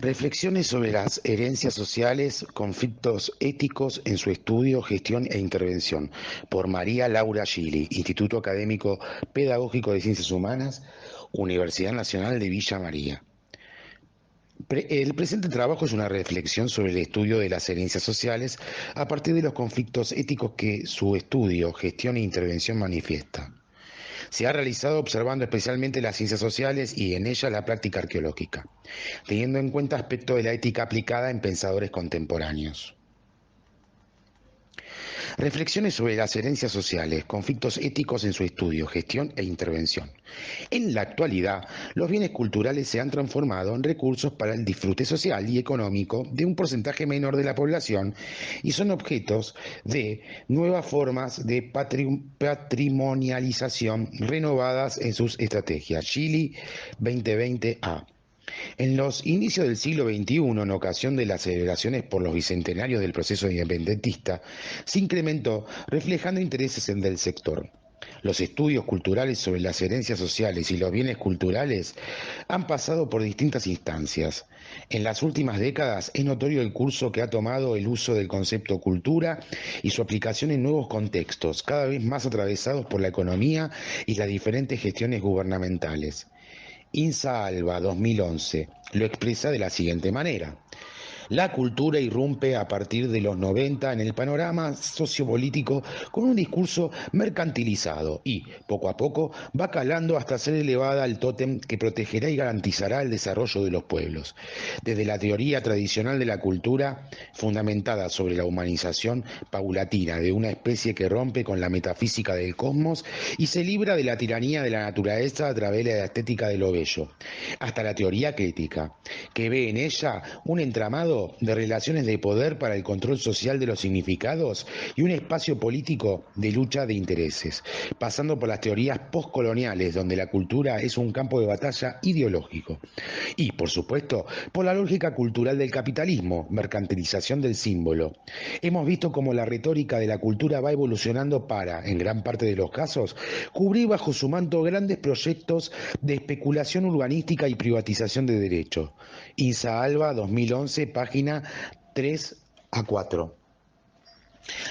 Reflexiones sobre las herencias sociales, conflictos éticos en su estudio, gestión e intervención, por María Laura Gili, Instituto Académico Pedagógico de Ciencias Humanas, Universidad Nacional de Villa María. El presente trabajo es una reflexión sobre el estudio de las herencias sociales a partir de los conflictos éticos que su estudio, gestión e intervención manifiesta. Se ha realizado observando especialmente las ciencias sociales y en ellas la práctica arqueológica, teniendo en cuenta aspectos de la ética aplicada en pensadores contemporáneos. Reflexiones sobre las herencias sociales, conflictos éticos en su estudio, gestión e intervención. En la actualidad, los bienes culturales se han transformado en recursos para el disfrute social y económico de un porcentaje menor de la población y son objetos de nuevas formas de patrimonialización renovadas en sus estrategias. Gili 2020A. En los inicios del siglo XXI, en ocasión de las celebraciones por los bicentenarios del proceso independentista, se incrementó, reflejando intereses del sector. Los estudios culturales sobre las herencias sociales y los bienes culturales han pasado por distintas instancias. En las últimas décadas es notorio el curso que ha tomado el uso del concepto cultura y su aplicación en nuevos contextos, cada vez más atravesados por la economía y las diferentes gestiones gubernamentales. Insa Alba 2011 lo expresa de la siguiente manera. La cultura irrumpe a partir de los 90 en el panorama sociopolítico con un discurso mercantilizado y, poco a poco, va calando hasta ser elevada al tótem que protegerá y garantizará el desarrollo de los pueblos. Desde la teoría tradicional de la cultura, fundamentada sobre la humanización paulatina de una especie que rompe con la metafísica del cosmos y se libra de la tiranía de la naturaleza a través de la estética de lo bello, hasta la teoría crítica, que ve en ella un entramado de relaciones de poder para el control social de los significados y un espacio político de lucha de intereses, pasando por las teorías postcoloniales donde la cultura es un campo de batalla ideológico y, por supuesto, por la lógica cultural del capitalismo, mercantilización del símbolo. Hemos visto cómo la retórica de la cultura va evolucionando para, en gran parte de los casos, cubrir bajo su manto grandes proyectos de especulación urbanística y privatización de derechos. Insa Alba 2011, página 3 a 4.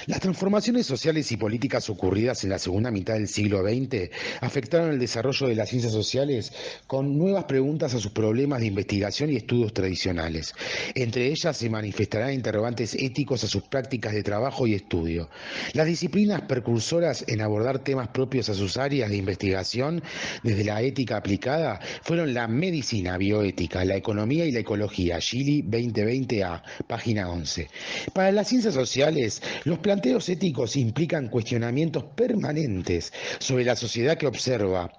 Las transformaciones sociales y políticas ocurridas en la segunda mitad del siglo XX afectaron el desarrollo de las ciencias sociales con nuevas preguntas a sus problemas de investigación y estudios tradicionales. Entre ellas se manifestarán interrogantes éticos a sus prácticas de trabajo y estudio. Las disciplinas precursoras en abordar temas propios a sus áreas de investigación desde la ética aplicada fueron la medicina bioética, la economía y la ecología. Gili 2020A, página 11. Para las ciencias sociales, los planteos éticos implican cuestionamientos permanentes sobre la sociedad que observa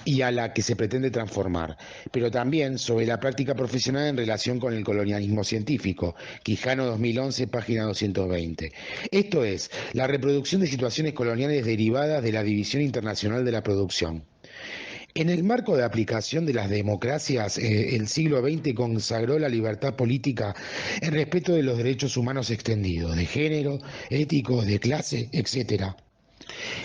y a la que se pretende transformar, pero también sobre la práctica profesional en relación con el colonialismo científico. Quijano 2011, página 220. Esto es, la reproducción de situaciones coloniales derivadas de la división internacional de la producción. En el marco de aplicación de las democracias, el siglo XX consagró la libertad política en respeto de los derechos humanos extendidos, de género, éticos, de clase, etcétera.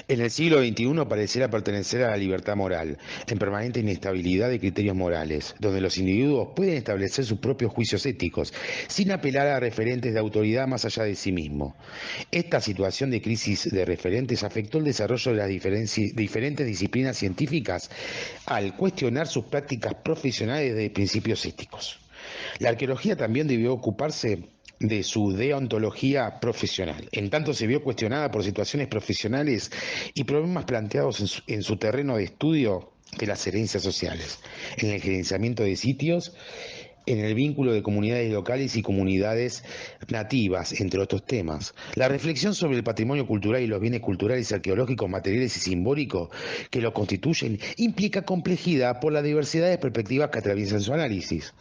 En el siglo XXI pareciera pertenecer a la libertad moral, en permanente inestabilidad de criterios morales, donde los individuos pueden establecer sus propios juicios éticos, sin apelar a referentes de autoridad más allá de sí mismo. Esta situación de crisis de referentes afectó el desarrollo de las diferentes disciplinas científicas al cuestionar sus prácticas profesionales de principios éticos. La arqueología también debió ocuparse de su deontología profesional. En tanto se vio cuestionada por situaciones profesionales y problemas planteados en su terreno de estudio de las herencias sociales, en el gerenciamiento de sitios, en el vínculo de comunidades locales y comunidades nativas, entre otros temas. La reflexión sobre el patrimonio cultural y los bienes culturales, arqueológicos, materiales y simbólicos que lo constituyen implica complejidad por la diversidad de perspectivas que atraviesan su análisis.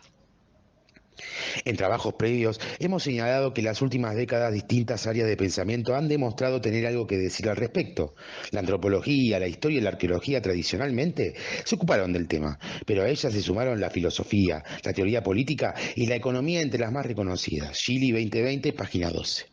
En trabajos previos hemos señalado que en las últimas décadas distintas áreas de pensamiento han demostrado tener algo que decir al respecto. La antropología, la historia y la arqueología tradicionalmente se ocuparon del tema, pero a ellas se sumaron la filosofía, la teoría política y la economía entre las más reconocidas. Gili 2020, página 12.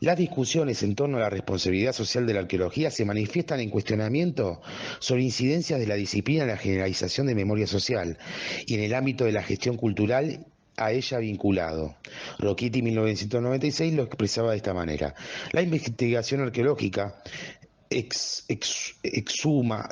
Las discusiones en torno a la responsabilidad social de la arqueología se manifiestan en cuestionamiento sobre incidencias de la disciplina en la generalización de memoria social y en el ámbito de la gestión cultural a ella vinculado. Rocchetti, 1996, lo expresaba de esta manera: la investigación arqueológica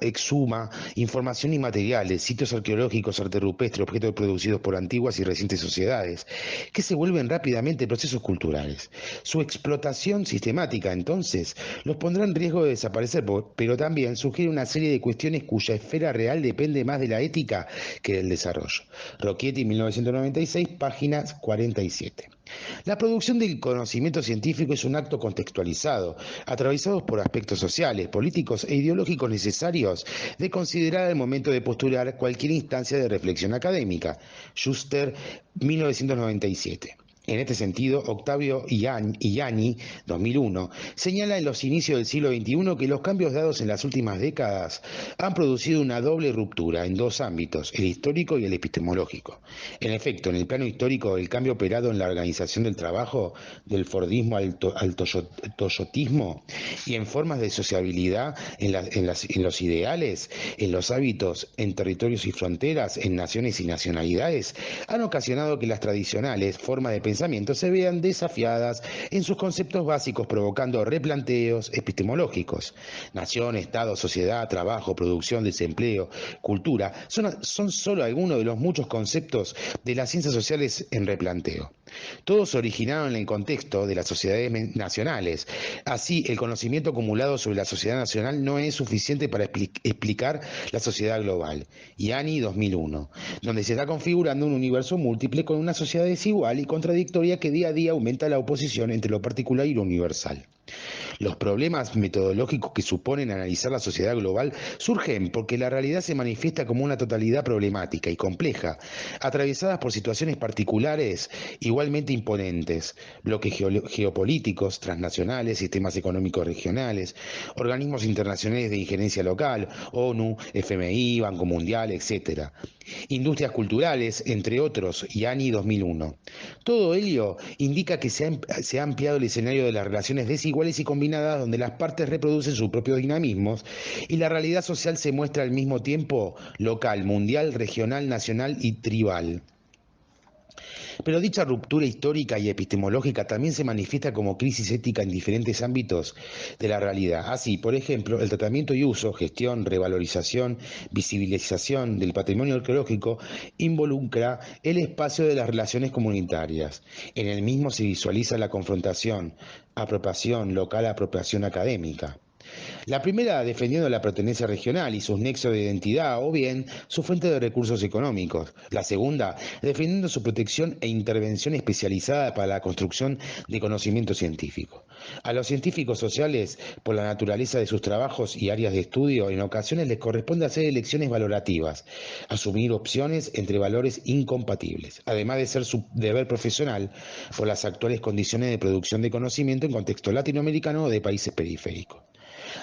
exhuma información y materiales, sitios arqueológicos, arte rupestre, objetos producidos por antiguas y recientes sociedades, que se vuelven rápidamente procesos culturales. Su explotación sistemática, entonces, los pondrá en riesgo de desaparecer, pero también sugiere una serie de cuestiones cuya esfera real depende más de la ética que del desarrollo. Rocchetti, 1996, páginas 47. La producción del conocimiento científico es un acto contextualizado, atravesado por aspectos sociales, políticos e ideológicos necesarios de considerar al momento de postular cualquier instancia de reflexión académica. Schuster, 1997. En este sentido, Octavio Ianni, 2001, señala en los inicios del siglo XXI que los cambios dados en las últimas décadas han producido una doble ruptura en dos ámbitos, el histórico y el epistemológico. En efecto, en el plano histórico, el cambio operado en la organización del trabajo, del fordismo al toyotismo, y en formas de sociabilidad, en los ideales, en los hábitos, en territorios y fronteras, en naciones y nacionalidades, han ocasionado que las tradicionales formas de pensamiento se vean desafiadas en sus conceptos básicos, provocando replanteos epistemológicos. Nación, Estado, sociedad, trabajo, producción, desempleo, cultura, son solo algunos de los muchos conceptos de las ciencias sociales en replanteo. Todos se originaron en el contexto de las sociedades nacionales. Así, el conocimiento acumulado sobre la sociedad nacional no es suficiente para explicar la sociedad global. Ianni, 2001, donde se está configurando un universo múltiple con una sociedad desigual y contradictoria que día a día aumenta la oposición entre lo particular y lo universal. Los problemas metodológicos que suponen analizar la sociedad global surgen porque la realidad se manifiesta como una totalidad problemática y compleja, atravesadas por situaciones particulares igualmente imponentes, bloques geopolíticos, transnacionales, sistemas económicos regionales, organismos internacionales de injerencia local, ONU, FMI, Banco Mundial, etc. Industrias culturales, entre otros, Ianni, 2001. Todo ello indica que se ha ampliado el escenario de las relaciones desiguales y combinadas donde las partes reproducen sus propios dinamismos y la realidad social se muestra al mismo tiempo local, mundial, regional, nacional y tribal. Pero dicha ruptura histórica y epistemológica también se manifiesta como crisis ética en diferentes ámbitos de la realidad. Así, por ejemplo, el tratamiento y uso, gestión, revalorización, visibilización del patrimonio arqueológico involucra el espacio de las relaciones comunitarias. En el mismo se visualiza la confrontación, apropiación local, apropiación académica. La primera defendiendo la pertenencia regional y sus nexos de identidad o bien su fuente de recursos económicos. La segunda defendiendo su protección e intervención especializada para la construcción de conocimiento científico. A los científicos sociales, por la naturaleza de sus trabajos y áreas de estudio, en ocasiones les corresponde hacer elecciones valorativas, asumir opciones entre valores incompatibles, además de ser su deber profesional por las actuales condiciones de producción de conocimiento en contexto latinoamericano o de países periféricos.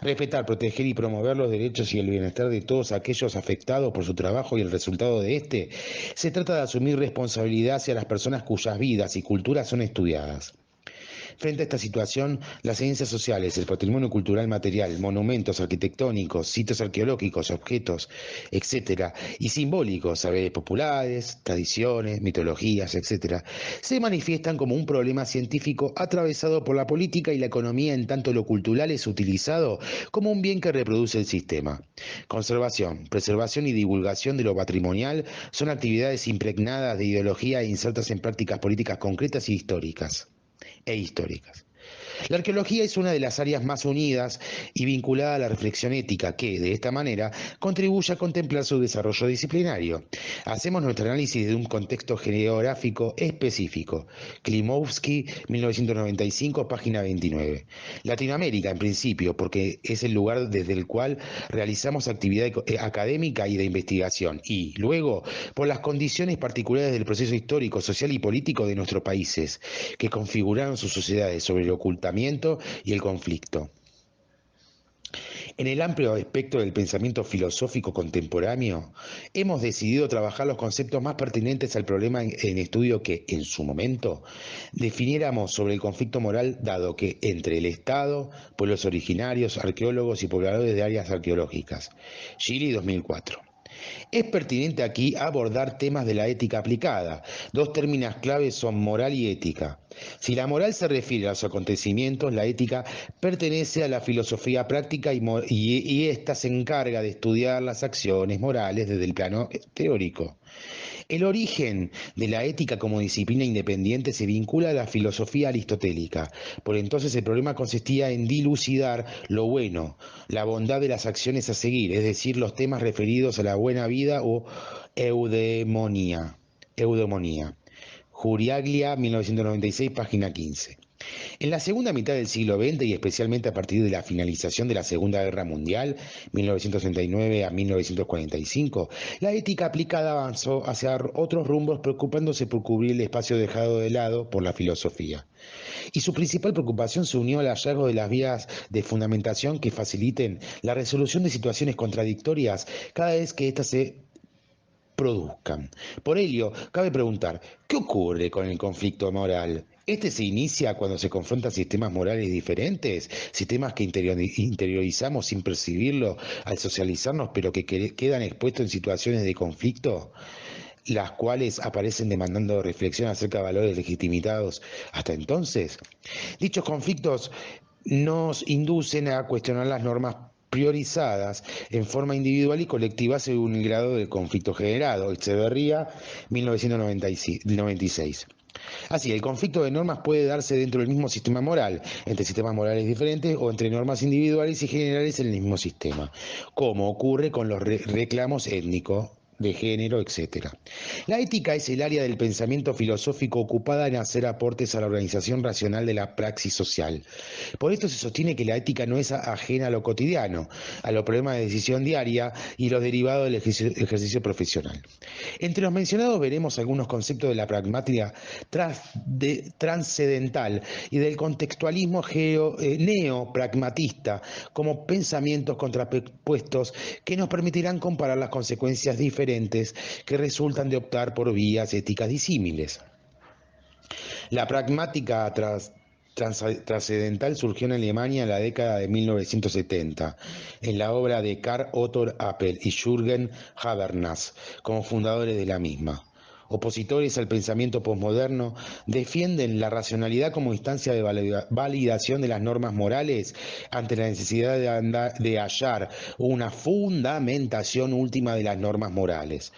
Respetar, proteger y promover los derechos y el bienestar de todos aquellos afectados por su trabajo y el resultado de este. Se trata de asumir responsabilidad hacia las personas cuyas vidas y culturas son estudiadas. Frente a esta situación, las ciencias sociales, el patrimonio cultural material, monumentos arquitectónicos, sitios arqueológicos, objetos, etcétera, y simbólicos, saberes populares, tradiciones, mitologías, etcétera, se manifiestan como un problema científico atravesado por la política y la economía, en tanto lo cultural es utilizado como un bien que reproduce el sistema. Conservación, preservación y divulgación de lo patrimonial son actividades impregnadas de ideología e insertas en prácticas políticas concretas y históricas. La arqueología es una de las áreas más unidas y vinculada a la reflexión ética que, de esta manera, contribuye a contemplar su desarrollo disciplinario. Hacemos nuestro análisis de un contexto geográfico específico. Klimovsky, 1995, página 29. Latinoamérica, en principio, porque es el lugar desde el cual realizamos actividad académica y de investigación, y, luego, por las condiciones particulares del proceso histórico, social y político de nuestros países, que configuraron sus sociedades sobre el ocultamiento y el conflicto. En el amplio espectro del pensamiento filosófico contemporáneo, hemos decidido trabajar los conceptos más pertinentes al problema en estudio que, en su momento, definiéramos sobre el conflicto moral dado que entre el Estado, pueblos originarios, arqueólogos y pobladores de áreas arqueológicas. Gili, 2004. Es pertinente aquí abordar temas de la ética aplicada. Dos términos claves son moral y ética. Si la moral se refiere a los acontecimientos, la ética pertenece a la filosofía práctica y ésta se encarga de estudiar las acciones morales desde el plano teórico. El origen de la ética como disciplina independiente se vincula a la filosofía aristotélica. Por entonces el problema consistía en dilucidar lo bueno, la bondad de las acciones a seguir, es decir, los temas referidos a la buena vida o eudemonía. Juriaglia, 1996, página 15. En la segunda mitad del siglo XX y especialmente a partir de la finalización de la Segunda Guerra Mundial, 1939 a 1945, la ética aplicada avanzó hacia otros rumbos preocupándose por cubrir el espacio dejado de lado por la filosofía. Y su principal preocupación se unió al hallazgo de las vías de fundamentación que faciliten la resolución de situaciones contradictorias cada vez que éstas se produzcan. Por ello, cabe preguntar, ¿qué ocurre con el conflicto moral? Este se inicia cuando se confrontan sistemas morales diferentes, sistemas que interiorizamos sin percibirlo al socializarnos, pero que quedan expuestos en situaciones de conflicto, las cuales aparecen demandando reflexión acerca de valores legitimizados hasta entonces. Dichos conflictos nos inducen a cuestionar las normas priorizadas en forma individual y colectiva según el grado del conflicto generado. Echeverría, 1996. Así, el conflicto de normas puede darse dentro del mismo sistema moral, entre sistemas morales diferentes o entre normas individuales y generales en el mismo sistema, como ocurre con los reclamos étnicos, de género, etc. La ética es el área del pensamiento filosófico ocupada en hacer aportes a la organización racional de la praxis social. Por esto se sostiene que la ética no es ajena a lo cotidiano, a los problemas de decisión diaria y los derivados del ejercicio profesional. Entre los mencionados veremos algunos conceptos de la pragmática transcendental y del contextualismo neopragmatista como pensamientos contrapuestos que nos permitirán comparar las consecuencias diferentes que resultan de optar por vías éticas disímiles. La pragmática trascendental surgió en Alemania en la década de 1970, en la obra de Karl Otto Appel y Jürgen Habermas, como fundadores de la misma. Opositores al pensamiento posmoderno defienden la racionalidad como instancia de validación de las normas morales ante la necesidad de hallar una fundamentación última de las normas morales.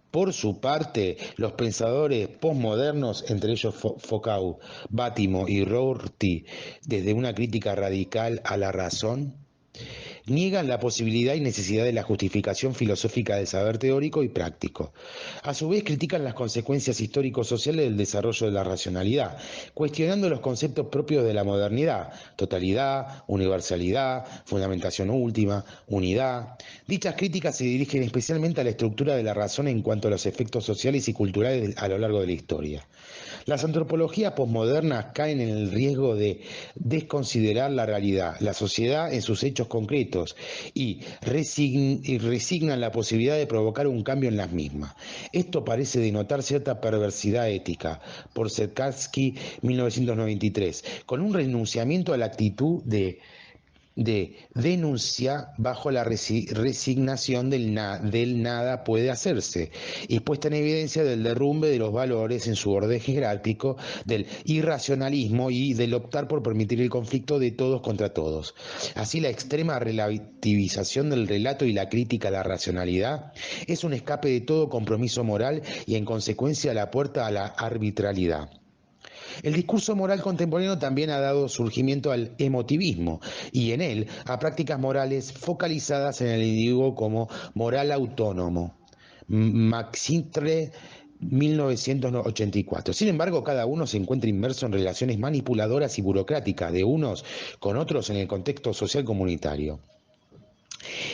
Por su parte, los pensadores posmodernos, entre ellos Foucault, Bátimo y Rorty, desde una crítica radical a la razón, niegan la posibilidad y necesidad de la justificación filosófica del saber teórico y práctico. A su vez critican las consecuencias histórico-sociales del desarrollo de la racionalidad, cuestionando los conceptos propios de la modernidad: totalidad, universalidad, fundamentación última, unidad. Dichas críticas se dirigen especialmente a la estructura de la razón en cuanto a los efectos sociales y culturales a lo largo de la historia. Las antropologías posmodernas caen en el riesgo de desconsiderar la realidad, la sociedad en sus hechos concretos y resignan la posibilidad de provocar un cambio en las mismas. Esto parece denotar cierta perversidad ética, por Serkatsky, 1993, con un renunciamiento a la actitud de denuncia bajo la resignación del nada puede hacerse, y puesta en evidencia del derrumbe de los valores en su orden jerárquico, del irracionalismo y del optar por permitir el conflicto de todos contra todos. Así, la extrema relativización del relato y la crítica a la racionalidad es un escape de todo compromiso moral y en consecuencia la puerta a la arbitrariedad. El discurso moral contemporáneo también ha dado surgimiento al emotivismo y en él a prácticas morales focalizadas en el individuo como moral autónomo. Maxitre, 1984. Sin embargo, cada uno se encuentra inmerso en relaciones manipuladoras y burocráticas de unos con otros en el contexto social comunitario.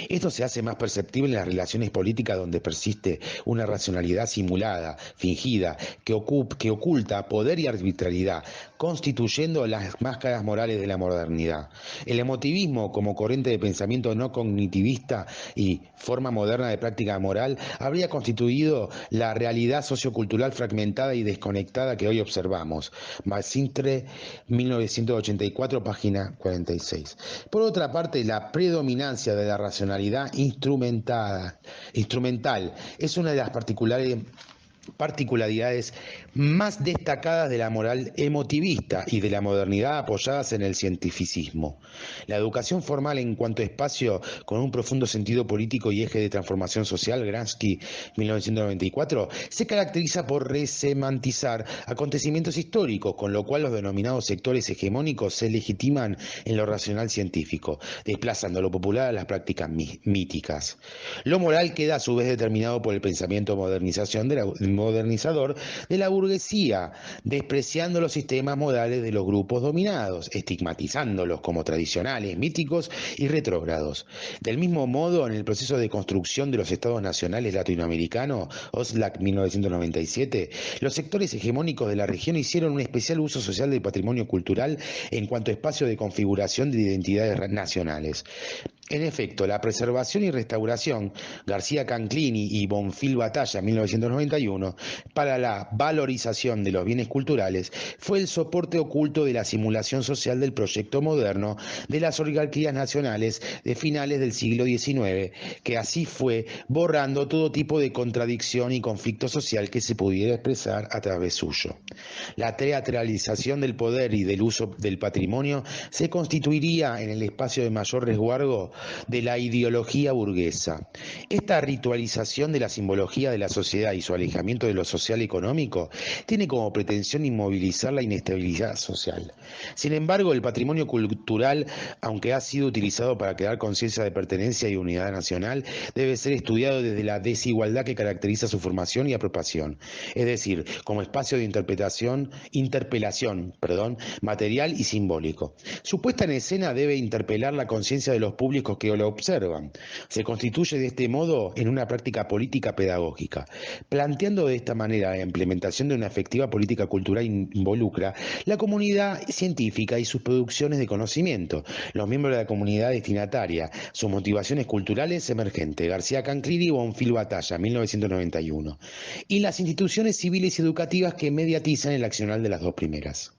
Esto se hace más perceptible en las relaciones políticas, donde persiste una racionalidad simulada, fingida, que oculta poder y arbitrariedad, constituyendo las máscaras morales de la modernidad. El emotivismo, como corriente de pensamiento no cognitivista y forma moderna de práctica moral, habría constituido la realidad sociocultural fragmentada y desconectada que hoy observamos. Macintre, 1984, página 46. Por otra parte, la predominancia de la racionalidad racionalidad instrumental es una de las particularidades más destacadas de la moral emotivista y de la modernidad apoyadas en el cientificismo. La educación formal en cuanto a espacio con un profundo sentido político y eje de transformación social, Gramsci 1994, se caracteriza por resemantizar acontecimientos históricos, con lo cual los denominados sectores hegemónicos se legitiman en lo racional científico, desplazando lo popular a las prácticas míticas. Lo moral queda a su vez determinado por el pensamiento modernizador de la burguesía, despreciando los sistemas modales de los grupos dominados, estigmatizándolos como tradicionales, míticos y retrógrados. Del mismo modo, en el proceso de construcción de los estados nacionales latinoamericanos, OSLAC 1997, los sectores hegemónicos de la región hicieron un especial uso social del patrimonio cultural en cuanto a espacio de configuración de identidades nacionales. En efecto, la preservación y restauración, García Canclini y Bonfil Batalla, 1991, para la valorización de los bienes culturales, fue el soporte oculto de la simulación social del proyecto moderno de las oligarquías nacionales de finales del siglo XIX, que así fue borrando todo tipo de contradicción y conflicto social que se pudiera expresar a través suyo. La teatralización del poder y del uso del patrimonio se constituiría en el espacio de mayor resguardo de la ideología burguesa. Esta ritualización de la simbología de la sociedad y su alejamiento de lo social económico tiene como pretensión inmovilizar la inestabilidad social. Sin embargo, el patrimonio cultural, aunque ha sido utilizado para crear conciencia de pertenencia y unidad nacional, debe ser estudiado desde la desigualdad que caracteriza su formación y apropiación, es decir, como espacio de interpelación material y simbólico. Su puesta en escena debe interpelar la conciencia de los públicos que lo observan. Se constituye de este modo en una práctica política pedagógica. Planteando de esta manera la implementación de una efectiva política cultural involucra la comunidad científica y sus producciones de conocimiento, los miembros de la comunidad destinataria, sus motivaciones culturales emergentes, García Canclini y Bonfil Batalla, 1991, y las instituciones civiles y educativas que mediatizan el accionar de las dos primeras.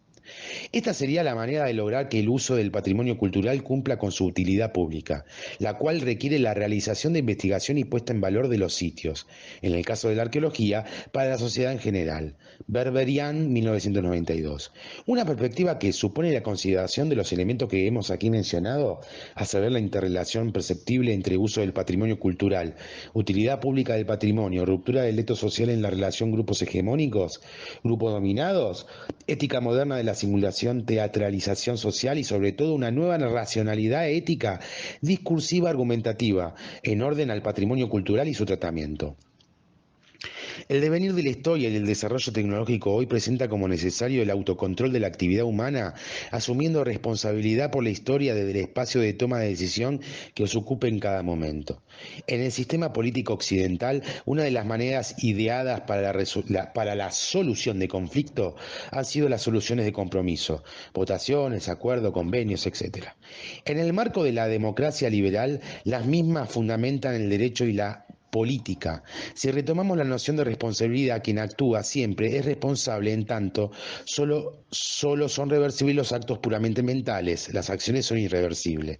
Esta sería la manera de lograr que el uso del patrimonio cultural cumpla con su utilidad pública, la cual requiere la realización de investigación y puesta en valor de los sitios, en el caso de la arqueología, para la sociedad en general. Berberian, 1992. Una perspectiva que supone la consideración de los elementos que hemos aquí mencionado, a saber la interrelación perceptible entre uso del patrimonio cultural, utilidad pública del patrimonio, ruptura del leto social en la relación grupos hegemónicos, grupos dominados, ética moderna de la simulación, teatralización social y sobre todo una nueva racionalidad ética, discursiva, argumentativa, en orden al patrimonio cultural y su tratamiento. El devenir de la historia y el desarrollo tecnológico hoy presenta como necesario el autocontrol de la actividad humana, asumiendo responsabilidad por la historia desde el espacio de toma de decisión que os ocupe en cada momento. En el sistema político occidental, una de las maneras ideadas para la solución de conflicto han sido las soluciones de compromiso, votaciones, acuerdos, convenios, etc. En el marco de la democracia liberal, las mismas fundamentan el derecho y la política. Si retomamos la noción de responsabilidad, quien actúa siempre es responsable en tanto solo son reversibles los actos puramente mentales, las acciones son irreversibles.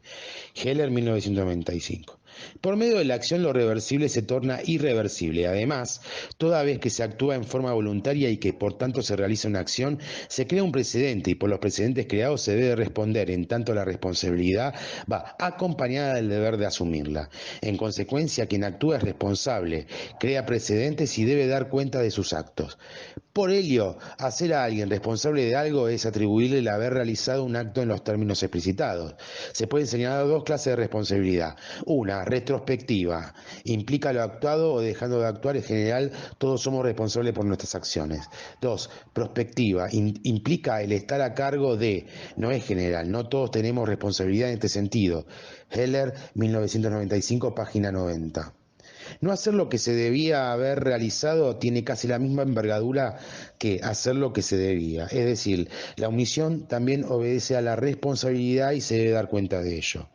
Heller, 1995. Por medio de la acción lo reversible se torna irreversible. Además, toda vez que se actúa en forma voluntaria y que por tanto se realiza una acción, se crea un precedente y por los precedentes creados se debe responder, en tanto la responsabilidad va acompañada del deber de asumirla. En consecuencia, quien actúa es responsable, crea precedentes y debe dar cuenta de sus actos. Por ello, hacer a alguien responsable de algo es atribuirle el haber realizado un acto en los términos explicitados. Se pueden señalar dos clases de responsabilidad. Una, retrospectiva, implica lo actuado o dejando de actuar. En general, todos somos responsables por nuestras acciones. Dos, prospectiva, implica el estar a cargo de, no es general, no todos tenemos responsabilidad en este sentido. Heller, 1995, página 90. No hacer lo que se debía haber realizado tiene casi la misma envergadura que hacer lo que se debía. Es decir, la omisión también obedece a la responsabilidad y se debe dar cuenta de ello.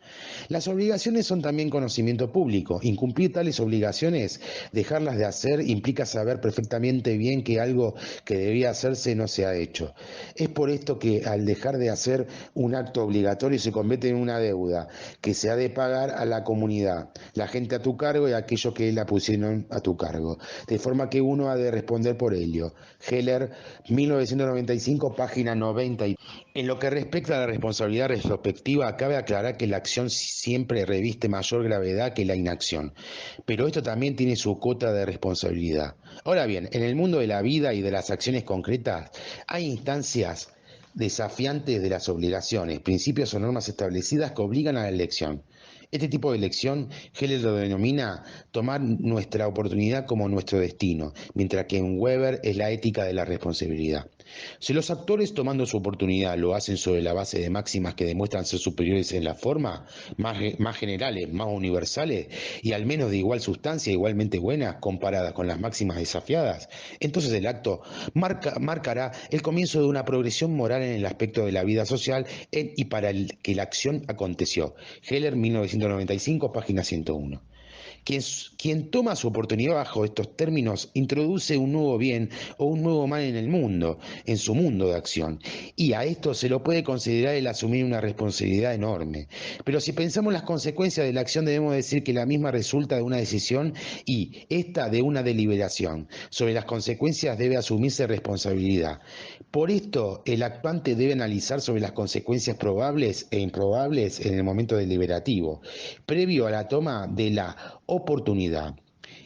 Las obligaciones son también conocimiento público. Incumplir tales obligaciones, dejarlas de hacer, implica saber perfectamente bien que algo que debía hacerse no se ha hecho. Es por esto que al dejar de hacer un acto obligatorio se convierte en una deuda que se ha de pagar a la comunidad, la gente a tu cargo y a aquellos que la pusieron a tu cargo, de forma que uno ha de responder por ello. Heller, 1995, página 90. En lo que respecta a la responsabilidad retrospectiva, cabe aclarar que la acción siempre reviste mayor gravedad que la inacción, pero esto también tiene su cuota de responsabilidad. Ahora bien, en el mundo de la vida y de las acciones concretas, hay instancias desafiantes de las obligaciones, principios o normas establecidas que obligan a la elección. Este tipo de elección, Heller lo denomina tomar nuestra oportunidad como nuestro destino, mientras que en Weber es la ética de la responsabilidad. Si los actores tomando su oportunidad lo hacen sobre la base de máximas que demuestran ser superiores en la forma, más generales, más universales y al menos de igual sustancia, igualmente buenas, comparadas con las máximas desafiadas, entonces el acto marcará el comienzo de una progresión moral en el aspecto de la vida social y para el que la acción aconteció. Heller, 1995, página 101. Quien toma su oportunidad bajo estos términos introduce un nuevo bien o un nuevo mal en el mundo, en su mundo de acción, y a esto se lo puede considerar el asumir una responsabilidad enorme. Pero si pensamos las consecuencias de la acción, debemos decir que la misma resulta de una decisión y esta de una deliberación. Sobre las consecuencias debe asumirse responsabilidad. Por esto, el actuante debe analizar sobre las consecuencias probables e improbables en el momento deliberativo, previo a la toma de la oportunidad.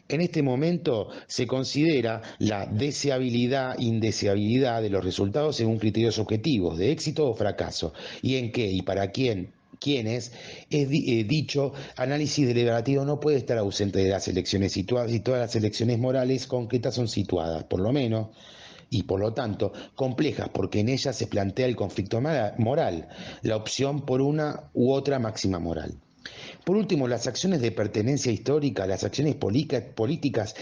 En este momento se considera la deseabilidad, indeseabilidad de los resultados según criterios objetivos, de éxito o fracaso, y en qué y para quiénes dicho análisis deliberativo no puede estar ausente de las elecciones situadas y todas las elecciones morales concretas son situadas, por lo menos, y por lo tanto complejas porque en ellas se plantea el conflicto moral, la opción por una u otra máxima moral. Por último, las acciones de pertenencia histórica, las acciones políticas,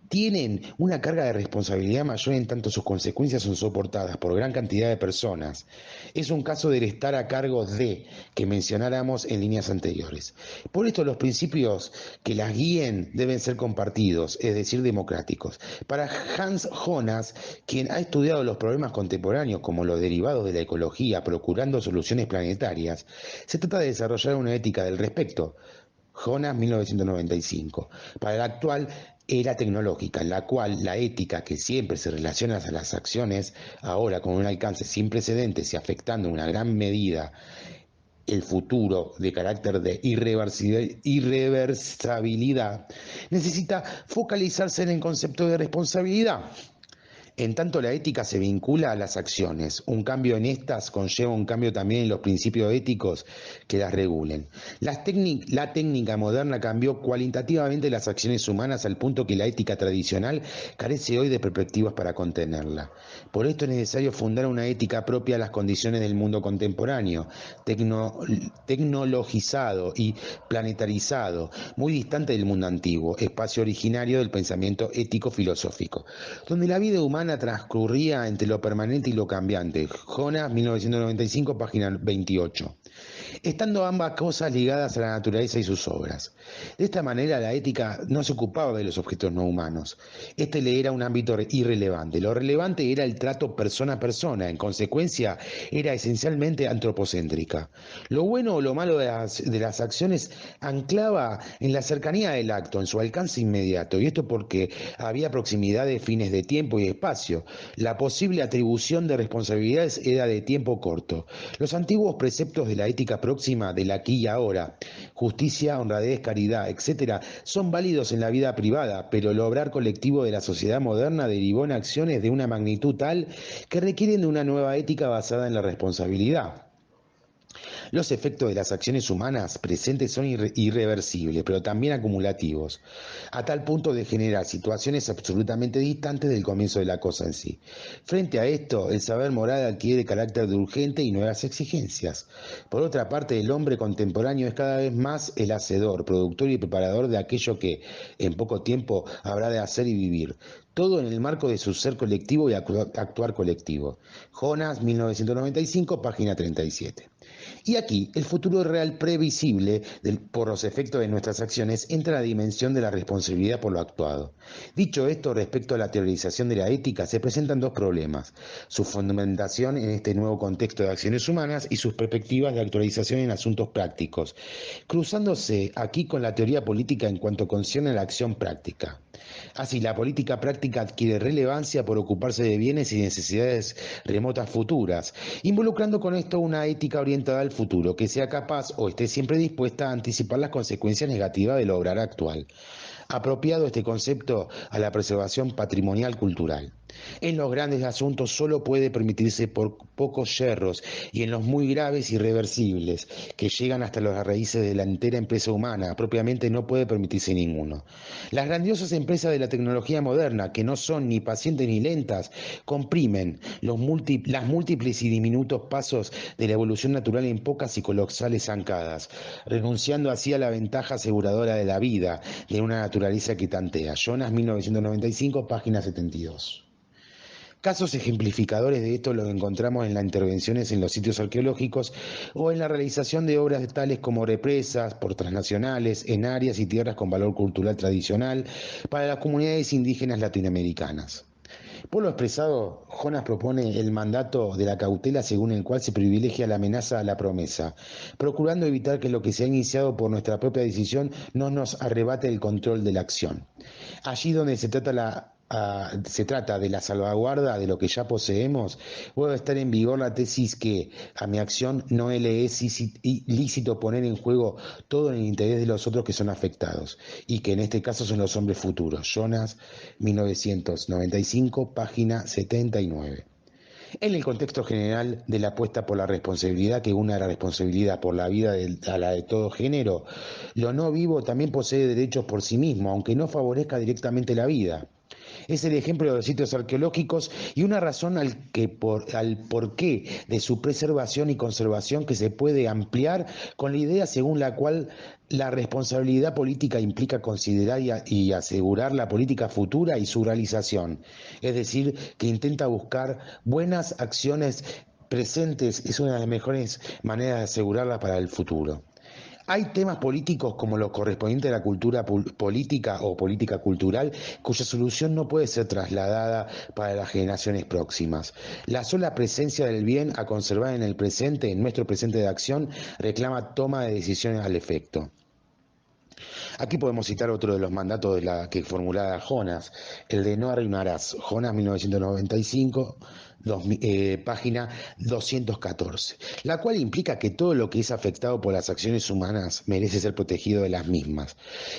tienen una carga de responsabilidad mayor en tanto sus consecuencias son soportadas por gran cantidad de personas. Es un caso del estar a cargo de que mencionáramos en líneas anteriores. Por esto los principios que las guíen deben ser compartidos, es decir, democráticos. Para Hans Jonas, quien ha estudiado los problemas contemporáneos como los derivados de la ecología, procurando soluciones planetarias, se trata de desarrollar una ética del respecto. Jonas, 1995. Para la actual era tecnológica, en la cual la ética que siempre se relaciona a las acciones, ahora con un alcance sin precedentes y afectando en una gran medida el futuro de carácter de irreversibilidad, necesita focalizarse en el concepto de responsabilidad. En tanto la ética se vincula a las acciones, un cambio en estas conlleva un cambio también en los principios éticos que las regulen. La técnica moderna cambió cualitativamente las acciones humanas al punto que la ética tradicional carece hoy de perspectivas para contenerla. Por esto es necesario fundar una ética propia a las condiciones del mundo contemporáneo, tecnologizado y planetarizado, muy distante del mundo antiguo, espacio originario del pensamiento ético-filosófico, donde la vida humana transcurría entre lo permanente y lo cambiante. Jonas, 1995, página 28. Estando ambas cosas ligadas a la naturaleza y sus obras. De esta manera la ética no se ocupaba de los objetos no humanos. Este le era un ámbito irrelevante. Lo relevante era el trato persona a persona. En consecuencia, era esencialmente antropocéntrica. Lo bueno o lo malo de las acciones anclaba en la cercanía del acto, en su alcance inmediato. Y esto porque había proximidad de fines de tiempo y espacio. La posible atribución de responsabilidades era de tiempo corto. Los antiguos preceptos de la ética próxima del aquí y ahora, justicia, honradez, caridad, etcétera, son válidos en la vida privada, pero el obrar colectivo de la sociedad moderna derivó en acciones de una magnitud tal que requieren de una nueva ética basada en la responsabilidad. Los efectos de las acciones humanas presentes son irreversibles, pero también acumulativos, a tal punto de generar situaciones absolutamente distantes del comienzo de la cosa en sí. Frente a esto, el saber moral adquiere carácter de urgente y nuevas exigencias. Por otra parte, el hombre contemporáneo es cada vez más el hacedor, productor y preparador de aquello que, en poco tiempo, habrá de hacer y vivir. Todo en el marco de su ser colectivo y actuar colectivo. Jonas, 1995, página 37. Y aquí, el futuro real previsible por los efectos de nuestras acciones entra en la dimensión de la responsabilidad por lo actuado. Dicho esto, respecto a la teorización de la ética, se presentan dos problemas: su fundamentación en este nuevo contexto de acciones humanas y sus perspectivas de actualización en asuntos prácticos, cruzándose aquí con la teoría política en cuanto concierne a la acción práctica. Así, la política práctica adquiere relevancia por ocuparse de bienes y necesidades remotas futuras, involucrando con esto una ética orientada al futuro, que sea capaz o esté siempre dispuesta a anticipar las consecuencias negativas del obrar actual. Apropiado este concepto a la preservación patrimonial cultural. En los grandes asuntos solo puede permitirse por pocos yerros, y en los muy graves irreversibles, que llegan hasta las raíces de la entera empresa humana, propiamente no puede permitirse ninguno. Las grandiosas empresas de la tecnología moderna, que no son ni pacientes ni lentas, comprimen las múltiples y diminutos pasos de la evolución natural en pocas y colosales zancadas, renunciando así a la ventaja aseguradora de la vida, de una naturaleza que tantea. Jonas, 1995, página 72. Casos ejemplificadores de esto los encontramos en las intervenciones en los sitios arqueológicos o en la realización de obras tales como represas por transnacionales en áreas y tierras con valor cultural tradicional para las comunidades indígenas latinoamericanas. Por lo expresado, Jonas propone el mandato de la cautela, según el cual se privilegia la amenaza a la promesa, procurando evitar que lo que se ha iniciado por nuestra propia decisión no nos arrebate el control de la acción. Allí donde se trata de la salvaguarda de lo que ya poseemos, puede estar en vigor la tesis que a mi acción no le es lícito poner en juego todo en el interés de los otros que son afectados, y que en este caso son los hombres futuros. Jonas, 1995, página 79. En el contexto general de la apuesta por la responsabilidad que une a la responsabilidad por la vida a la de todo género, lo no vivo también posee derechos por sí mismo, aunque no favorezca directamente la vida. Es el ejemplo de los sitios arqueológicos y una razón al porqué de su preservación y conservación, que se puede ampliar con la idea según la cual la responsabilidad política implica considerar y asegurar la política futura y su realización. Es decir, que intenta buscar buenas acciones presentes, es una de las mejores maneras de asegurarla para el futuro. Hay temas políticos como los correspondientes a la cultura política o política cultural, cuya solución no puede ser trasladada para las generaciones próximas. La sola presencia del bien a conservar en el presente, en nuestro presente de acción, reclama toma de decisiones al efecto. Aquí podemos citar otro de los mandatos de la que formulaba Jonas, el de no arruinarás, Jonas, 1995, página 214, la cual implica que todo lo que es afectado por las acciones humanas merece ser protegido de las mismas.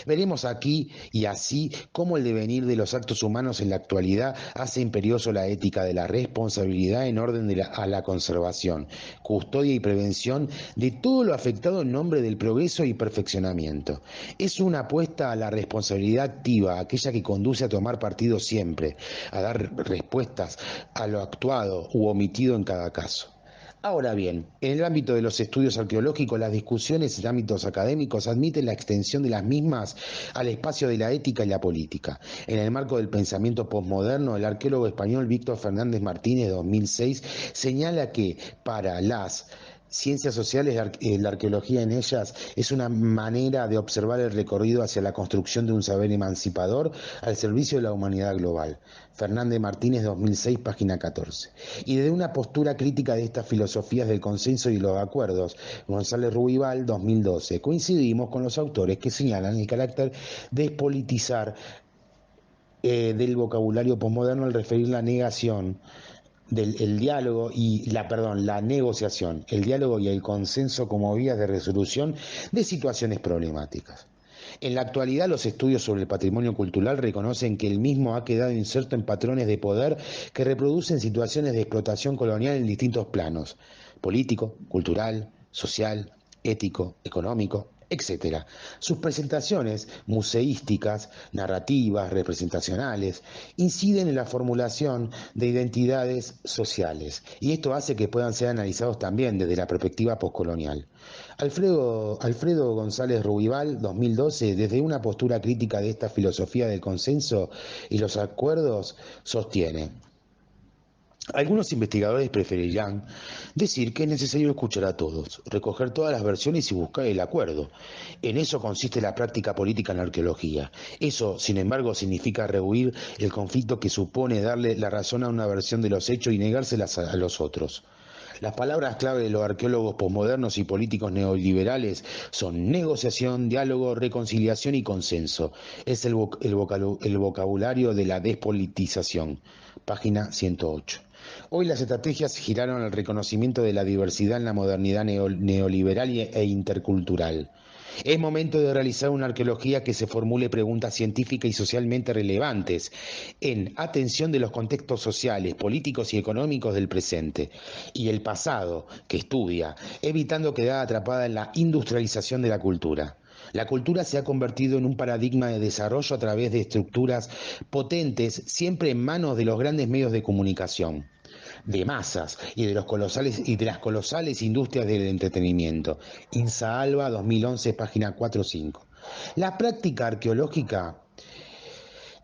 Veremos aquí y así cómo el devenir de los actos humanos en la actualidad hace imperioso la ética de la responsabilidad en orden a la conservación, custodia y prevención de todo lo afectado en nombre del progreso y perfeccionamiento. Es una apuesta a la responsabilidad activa, aquella que conduce a tomar partido siempre, a dar respuestas a lo actuado u omitido en cada caso. Ahora bien, en el ámbito de los estudios arqueológicos, las discusiones en ámbitos académicos admiten la extensión de las mismas al espacio de la ética y la política. En el marco del pensamiento posmoderno, el arqueólogo español Víctor Fernández Martínez, 2006, señala que para las ciencias sociales, la arqueología en ellas es una manera de observar el recorrido hacia la construcción de un saber emancipador al servicio de la humanidad global. Fernández Martínez, 2006, página 14. Y desde una postura crítica de estas filosofías del consenso y los acuerdos, González Ruibal, 2012. Coincidimos con los autores que señalan el carácter despolitizar del vocabulario posmoderno al referir la negación el diálogo y la negociación, el diálogo y el consenso como vías de resolución de situaciones problemáticas. En la actualidad, los estudios sobre el patrimonio cultural reconocen que el mismo ha quedado inserto en patrones de poder que reproducen situaciones de explotación colonial en distintos planos: político, cultural, social, ético, económico, etcétera. Sus presentaciones museísticas, narrativas, representacionales, inciden en la formulación de identidades sociales, y esto hace que puedan ser analizados también desde la perspectiva postcolonial. Alfredo González Ruibal, 2012, desde una postura crítica de esta filosofía del consenso y los acuerdos, sostiene: algunos investigadores preferirán decir que es necesario escuchar a todos, recoger todas las versiones y buscar el acuerdo. En eso consiste la práctica política en la arqueología. Eso, sin embargo, significa rehuir el conflicto que supone darle la razón a una versión de los hechos y negárselas a los otros. Las palabras clave de los arqueólogos posmodernos y políticos neoliberales son negociación, diálogo, reconciliación y consenso. Es el vocabulario de la despolitización. Página 108. Hoy las estrategias giraron al reconocimiento de la diversidad en la modernidad neoliberal e intercultural. Es momento de realizar una arqueología que se formule preguntas científicas y socialmente relevantes en atención de los contextos sociales, políticos y económicos del presente y el pasado que estudia, evitando quedar atrapada en la industrialización de la cultura. La cultura se ha convertido en un paradigma de desarrollo a través de estructuras potentes, siempre en manos de los grandes medios de comunicación, de masas y de las colosales industrias del entretenimiento. Insa Alba, 2011, página 4 o 5. La práctica arqueológica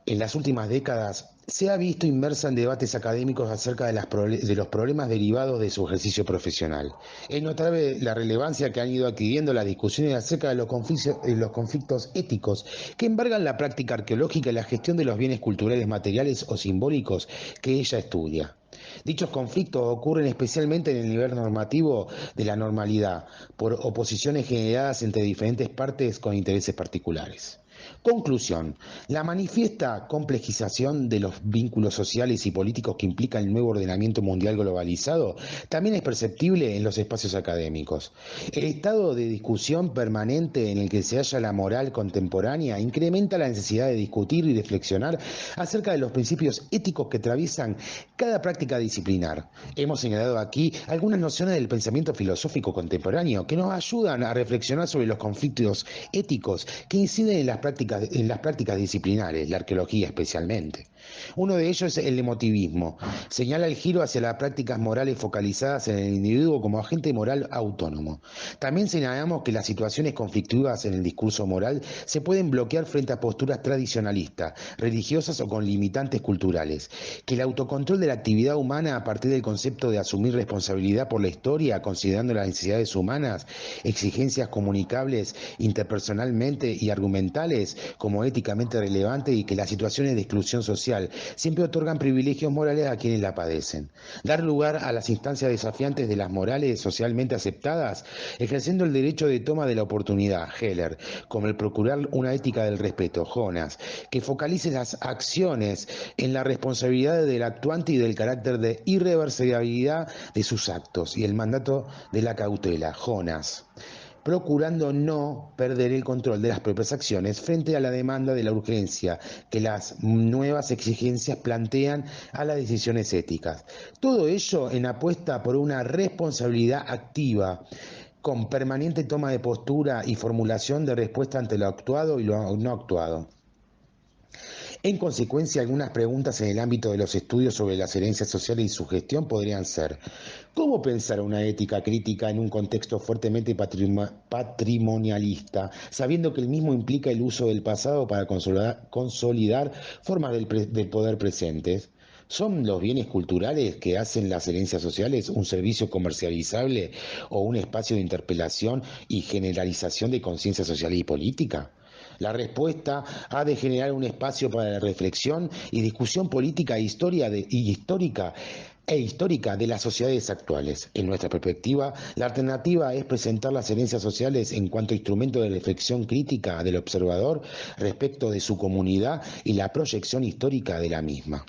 en las últimas décadas se ha visto inmersa en debates académicos acerca de los problemas derivados de su ejercicio profesional. Es notable la relevancia que han ido adquiriendo las discusiones acerca de los conflictos éticos que embargan la práctica arqueológica y la gestión de los bienes culturales materiales o simbólicos que ella estudia. Dichos conflictos ocurren especialmente en el nivel normativo de la normalidad, por oposiciones generadas entre diferentes partes con intereses particulares. Conclusión: la manifiesta complejización de los vínculos sociales y políticos que implica el nuevo ordenamiento mundial globalizado también es perceptible en los espacios académicos. El estado de discusión permanente en el que se halla la moral contemporánea incrementa la necesidad de discutir y reflexionar acerca de los principios éticos que atraviesan cada práctica disciplinar. Hemos señalado aquí algunas nociones del pensamiento filosófico contemporáneo que nos ayudan a reflexionar sobre los conflictos éticos que inciden en las prácticas disciplinares, la arqueología especialmente. Uno de ellos es el emotivismo. Señala el giro hacia las prácticas morales focalizadas en el individuo como agente moral autónomo. También señalamos que las situaciones conflictivas en el discurso moral se pueden bloquear frente a posturas tradicionalistas, religiosas o con limitantes culturales, que el autocontrol de la actividad humana a partir del concepto de asumir responsabilidad por la historia, considerando las necesidades humanas, exigencias comunicables interpersonalmente y argumentales como éticamente relevantes, y que las situaciones de exclusión social siempre otorgan privilegios morales a quienes la padecen. Dar lugar a las instancias desafiantes de las morales socialmente aceptadas, ejerciendo el derecho de toma de la oportunidad, Heller, como el procurar una ética del respeto, Jonas, que focalice las acciones en la responsabilidad del actuante y del carácter de irreversibilidad de sus actos, y el mandato de la cautela, Jonas, procurando no perder el control de las propias acciones frente a la demanda de la urgencia que las nuevas exigencias plantean a las decisiones éticas. Todo ello en apuesta por una responsabilidad activa, con permanente toma de postura y formulación de respuesta ante lo actuado y lo no actuado. En consecuencia, algunas preguntas en el ámbito de los estudios sobre las herencias sociales y su gestión podrían ser: ¿cómo pensar una ética crítica en un contexto fuertemente patrimonialista, sabiendo que el mismo implica el uso del pasado para consolidar formas del poder presentes? ¿Son los bienes culturales que hacen las herencias sociales un servicio comercializable o un espacio de interpelación y generalización de conciencia social y política? La respuesta ha de generar un espacio para la reflexión y discusión política histórica de las sociedades actuales. En nuestra perspectiva, la alternativa es presentar las herencias sociales en cuanto instrumento de reflexión crítica del observador respecto de su comunidad y la proyección histórica de la misma.